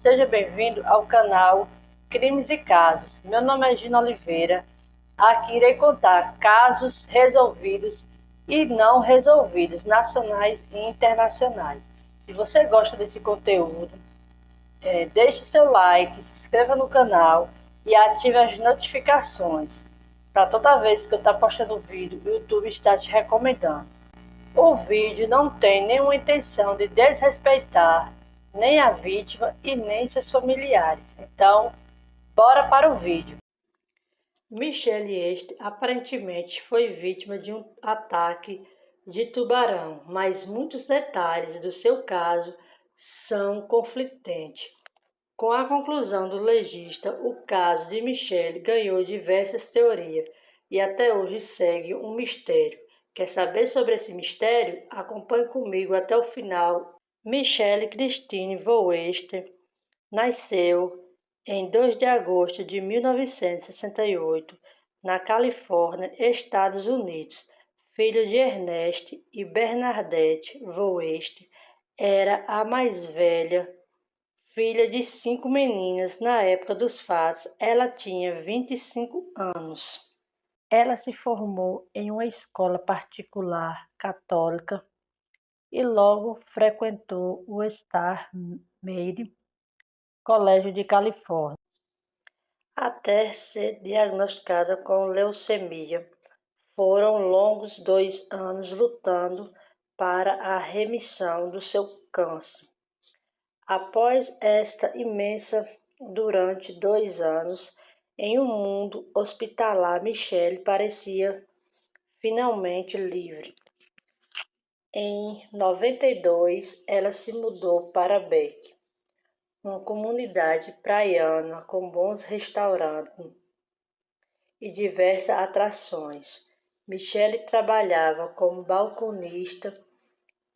Seja bem-vindo ao canal Crimes e Casos. Meu nome é Gina Oliveira. Aqui irei contar casos resolvidos e não resolvidos, nacionais e internacionais. Se você gosta desse conteúdo, deixe seu like, se inscreva no canal e ative as notificações. Para toda vez que eu estar postando vídeo, o YouTube está te recomendando. O vídeo não tem nenhuma intenção de desrespeitar nem a vítima e nem seus familiares. Então, bora para o vídeo. Michelle Este aparentemente foi vítima de um ataque de tubarão, mas muitos detalhes do seu caso são conflitentes. Com a conclusão do legista, o caso de Michelle ganhou diversas teorias e até hoje segue um mistério. Quer saber sobre esse mistério? Acompanhe comigo até o final. Michelle Christine Voester nasceu em 2 de agosto de 1968, na Califórnia, Estados Unidos. Filho de Ernest e Bernadette Voester, era a mais velha filha de 5 meninas. Na época dos fatos, ela tinha 25 anos. Ela se formou em uma escola particular católica e logo frequentou o Star Meade Colégio de Califórnia, até ser diagnosticada com leucemia. Foram longos 2 anos lutando para a remissão do seu câncer. Após esta imensa durante 2 anos em um mundo hospitalar, Michelle parecia finalmente livre. Em 92, ela se mudou para Beck, uma comunidade praiana com bons restaurantes e diversas atrações. Michelle trabalhava como balconista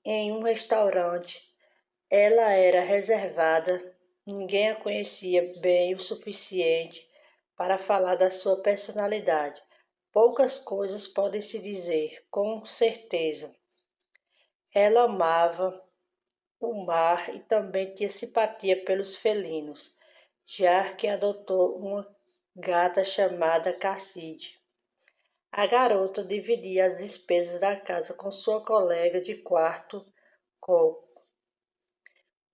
em um restaurante. Ela era reservada, ninguém a conhecia bem o suficiente para falar da sua personalidade. Poucas coisas podem se dizer com certeza. Ela amava o mar e também tinha simpatia pelos felinos, já que adotou uma gata chamada Casside. A garota dividia as despesas da casa com sua colega de quarto, Coco,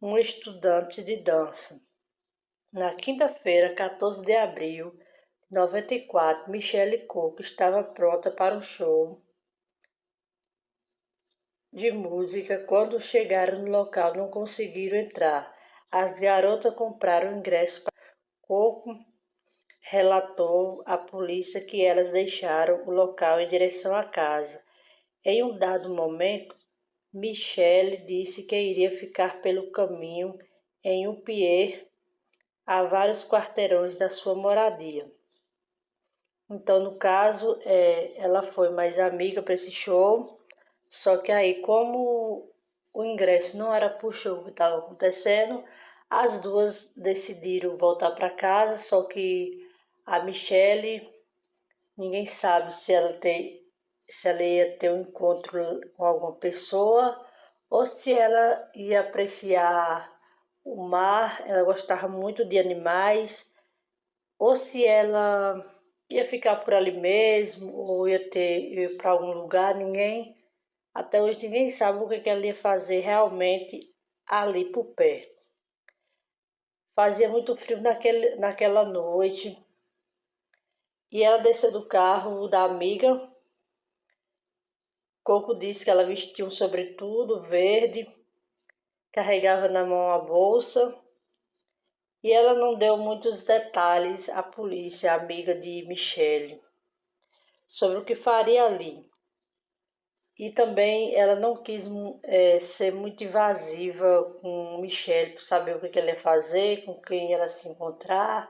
um estudante de dança. Na quinta-feira, 14 de abril de 94, Michelle Coco estava pronta para um show de música. Quando chegaram no local, não conseguiram entrar. As garotas compraram ingressos para Coco relatou à polícia que elas deixaram o local em direção à casa. Em um dado momento, Michelle disse que iria ficar pelo caminho em um pier a vários quarteirões da sua moradia. Então, no caso, ela foi mais amiga para esse show, só que aí, como o ingresso não era para o show que estava acontecendo, as duas decidiram voltar para casa, só que a Michelle, ninguém sabe se ela ia ter um encontro com alguma pessoa ou se ela ia apreciar o mar. Ela gostava muito de animais, ou se ela ia ficar por ali mesmo, ou ir para algum lugar. Até hoje ninguém sabe o que ela ia fazer realmente ali por perto. Fazia muito frio naquela noite. E ela desceu do carro da amiga. Coco disse que ela vestia um sobretudo verde, carregava na mão a bolsa, e ela não deu muitos detalhes à polícia, amiga de Michelle, sobre o que faria ali. E também ela não quis ser muito invasiva com Michelle para saber o que ela ia fazer, com quem ela se encontrar,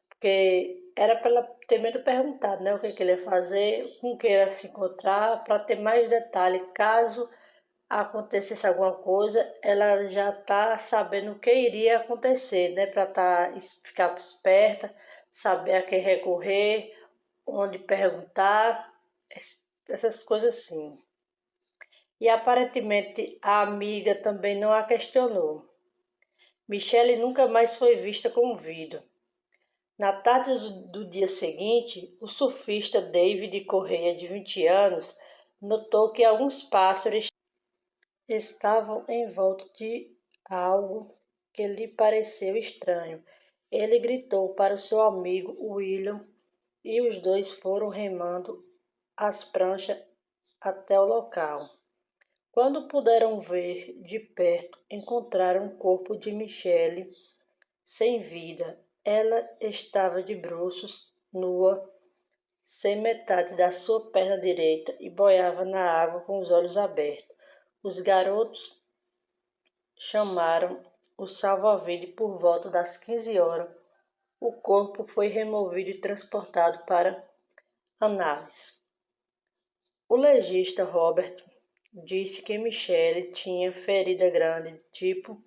porque era para ela ter medo perguntado, né, o que ele ia fazer, com quem ela se encontrar, para ter mais detalhe. Caso acontecesse alguma coisa, ela já está sabendo o que iria acontecer, né, para ficar esperta, saber a quem recorrer, onde perguntar, essas coisas assim. E aparentemente a amiga também não a questionou. Michelle nunca mais foi vista com vida. Na tarde do dia seguinte, o surfista David Correia, de 20 anos, notou que alguns pássaros estavam em volta de algo que lhe pareceu estranho. Ele gritou para o seu amigo William e os dois foram remando as pranchas até o local. Quando puderam ver de perto, encontraram o corpo de Michelle sem vida. Ela estava de bruços, nua, sem metade da sua perna direita e boiava na água com os olhos abertos. Os garotos chamaram o salva-vidas por volta das 15 horas. O corpo foi removido e transportado para análise. O legista Robert disse que Michelle tinha ferida grande, tipo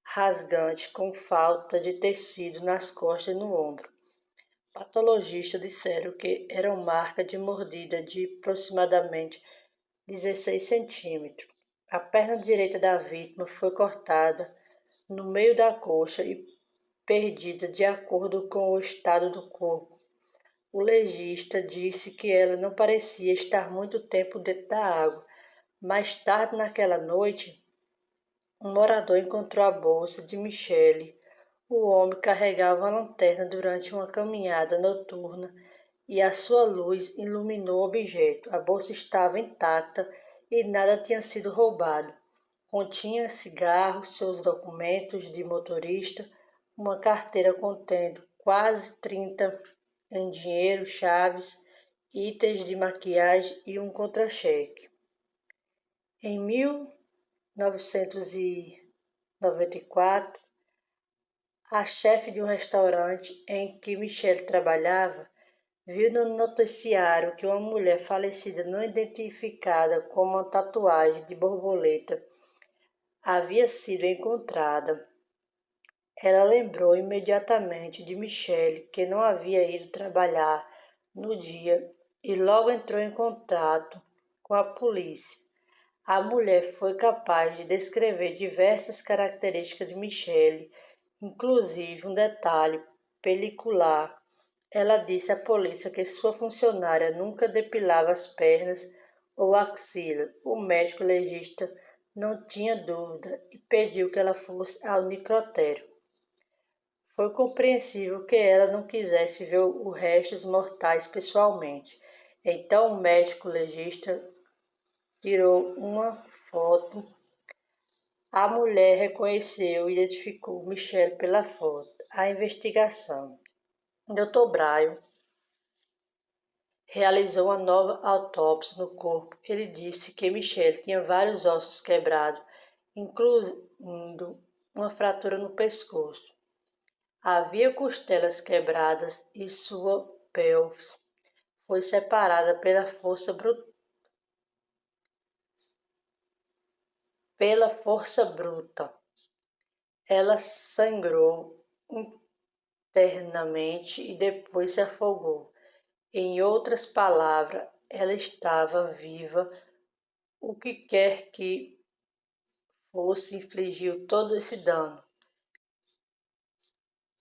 rasgante, com falta de tecido nas costas e no ombro. Patologistas disseram que eram marcas de mordida de aproximadamente 16 centímetros. A perna direita da vítima foi cortada no meio da coxa e perdida de acordo com o estado do corpo. O legista disse que ela não parecia estar muito tempo dentro da água. Mais tarde naquela noite, um morador encontrou a bolsa de Michelle. O homem carregava uma lanterna durante uma caminhada noturna e a sua luz iluminou o objeto. A bolsa estava intacta e nada tinha sido roubado. Continha cigarros, seus documentos de motorista, uma carteira contendo quase 30 em dinheiro, chaves, itens de maquiagem e um contra-cheque. Em 1994, a chefe de um restaurante em que Michelle trabalhava viu no noticiário que uma mulher falecida não identificada com uma tatuagem de borboleta havia sido encontrada. Ela lembrou imediatamente de Michelle, que não havia ido trabalhar no dia, e logo entrou em contato com a polícia. A mulher foi capaz de descrever diversas características de Michelle, inclusive um detalhe pelicular. Ela disse à polícia que sua funcionária nunca depilava as pernas ou axila. O médico legista não tinha dúvida e pediu que ela fosse ao necrotério. Foi compreensível que ela não quisesse ver os restos mortais pessoalmente. Então o médico legista tirou uma foto. A mulher reconheceu e identificou Michelle pela foto. A investigação. Dr. Bryan realizou uma nova autópsia no corpo. Ele disse que Michelle tinha vários ossos quebrados, incluindo uma fratura no pescoço. Havia costelas quebradas e sua pelvis foi separada pela força bruta. Ela sangrou internamente e depois se afogou. Em outras palavras, ela estava viva. O que quer que fosse infligiu todo esse dano.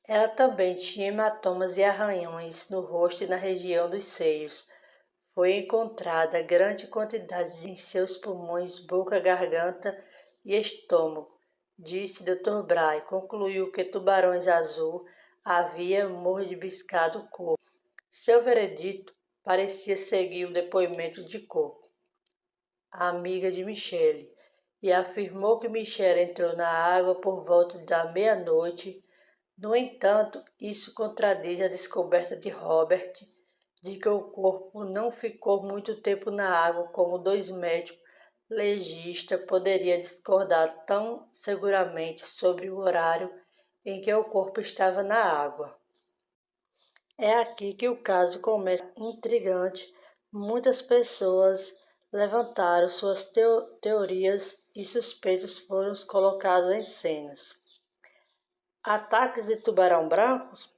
Ela também tinha hematomas e arranhões no rosto e na região dos seios. Foi encontrada grande quantidade em seus pulmões, boca, garganta e estômago, disse Dr. Bray. Concluiu que tubarões azul havia mordiscado o corpo. Seu veredito parecia seguir o depoimento de Coco, a amiga de Michelle, e afirmou que Michelle entrou na água por volta da meia-noite. No entanto, isso contradiz a descoberta de Robert de que o corpo não ficou muito tempo na água, como dois médicos legistas poderiam discordar tão seguramente sobre o horário em que o corpo estava na água. É aqui que o caso começa intrigante. Muitas pessoas levantaram suas teorias e suspeitos foram colocados em cenas. Ataques de tubarão brancos?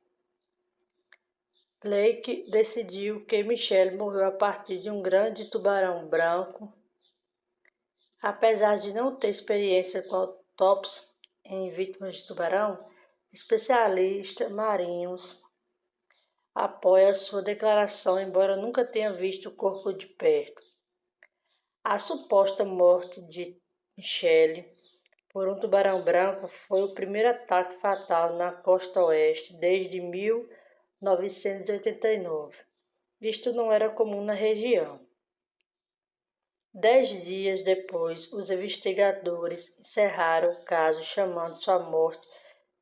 Blake decidiu que Michelle morreu a partir de um grande tubarão branco. Apesar de não ter experiência com autópsia, em vítimas de tubarão, especialistas marinhos apoia sua declaração, embora nunca tenha visto o corpo de perto. A suposta morte de Michele por um tubarão branco foi o primeiro ataque fatal na costa oeste desde 1989. Isto não era comum na região. 10 dias depois, os investigadores encerraram o caso, chamando sua morte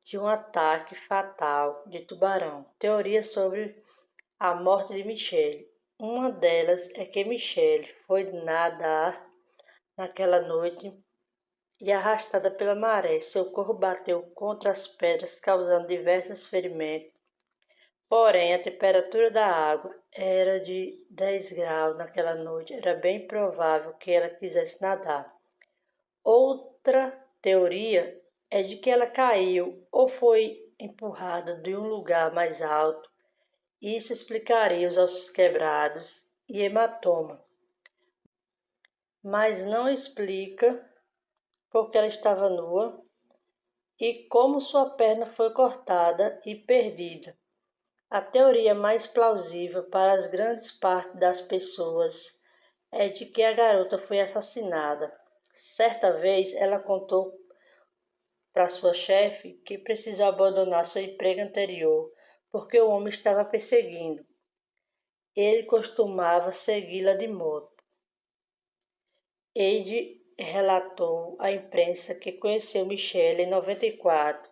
de um ataque fatal de tubarão. Teorias sobre a morte de Michele. Uma delas é que Michele foi nadar naquela noite e arrastada pela maré. Seu corpo bateu contra as pedras, causando diversos ferimentos. Porém, a temperatura da água era de 10 graus naquela noite. Era bem provável que ela quisesse nadar. Outra teoria é de que ela caiu ou foi empurrada de um lugar mais alto. Isso explicaria os ossos quebrados e hematoma, mas não explica porque ela estava nua e como sua perna foi cortada e perdida. A teoria mais plausível para as grandes partes das pessoas é de que a garota foi assassinada. Certa vez ela contou para sua chefe que precisou abandonar seu emprego anterior porque o homem estava perseguindo. Ele costumava segui-la de moto. Eide relatou à imprensa que conheceu Michele em 94.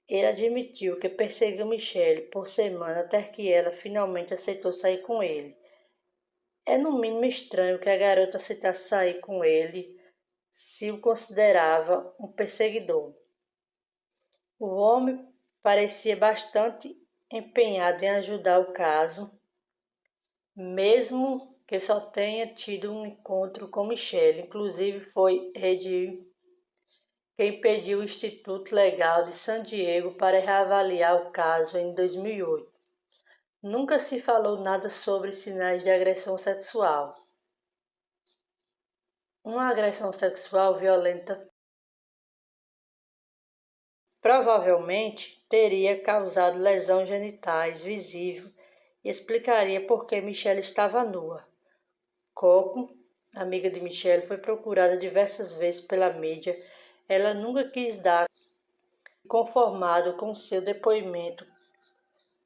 Ele admitiu que perseguiu Michele por semana até que ela finalmente aceitou sair com ele. É no mínimo estranho que a garota aceitasse sair com ele se o considerava um perseguidor. O homem parecia bastante empenhado em ajudar o caso, mesmo que só tenha tido um encontro com Michele. Inclusive, foi Eide quem pediu o Instituto Legal de San Diego para reavaliar o caso em 2008. Nunca se falou nada sobre sinais de agressão sexual. Uma agressão sexual violenta provavelmente teria causado lesão genitais visível e explicaria por que Michele estava nua. Coco, amiga de Michele, foi procurada diversas vezes pela mídia. Ela nunca quis dar conformado com seu depoimento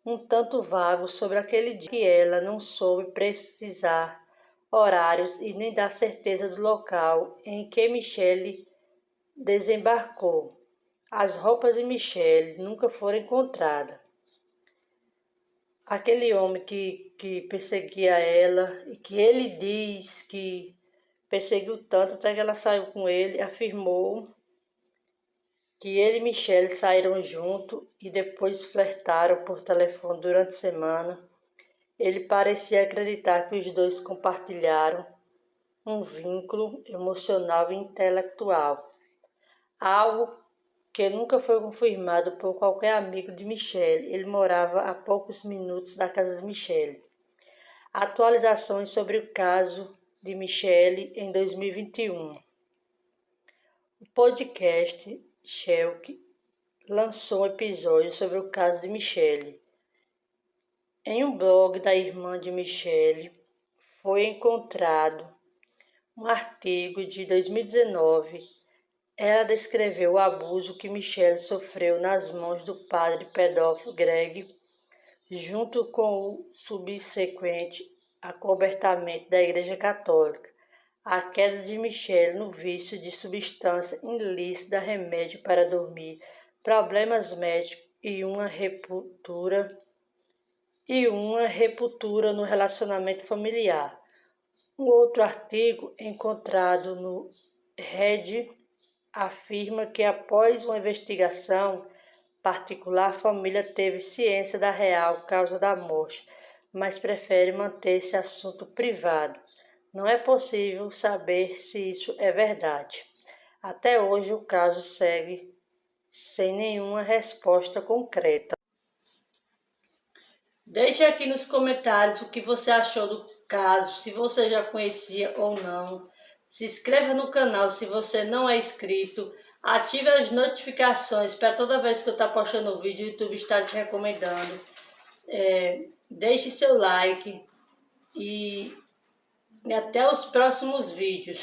um tanto vago sobre aquele dia que ela não soube precisar horários e nem dar certeza do local em que Michele desembarcou. As roupas de Michele nunca foram encontradas. Aquele homem que perseguia ela e que ele diz que perseguiu tanto até que ela saiu com ele, afirmou que ele e Michele saíram juntos e depois flertaram por telefone durante a semana. Ele parecia acreditar que os dois compartilharam um vínculo emocional e intelectual, algo que nunca foi confirmado por qualquer amigo de Michele. Ele morava a poucos minutos da casa de Michele. Atualizações sobre o caso de Michele em 2021. O podcast Shelk lançou um episódio sobre o caso de Michele. Em um blog da irmã de Michele foi encontrado um artigo de 2019. Ela descreveu o abuso que Michele sofreu nas mãos do padre pedófilo Greg, junto com o subsequente acobertamento da Igreja Católica, a queda de Michele no vício de substância ilícita, remédio para dormir, problemas médicos e uma ruptura no relacionamento familiar. Um outro artigo encontrado no Reddit afirma que após uma investigação particular, a família teve ciência da real causa da morte, mas prefere manter esse assunto privado. Não é possível saber se isso é verdade. Até hoje o caso segue sem nenhuma resposta concreta. Deixe aqui nos comentários o que você achou do caso, se você já conhecia ou não. Se inscreva no canal se você não é inscrito. Ative as notificações para toda vez que eu estar postando um vídeo, o YouTube está te recomendando. Deixe seu like e até os próximos vídeos.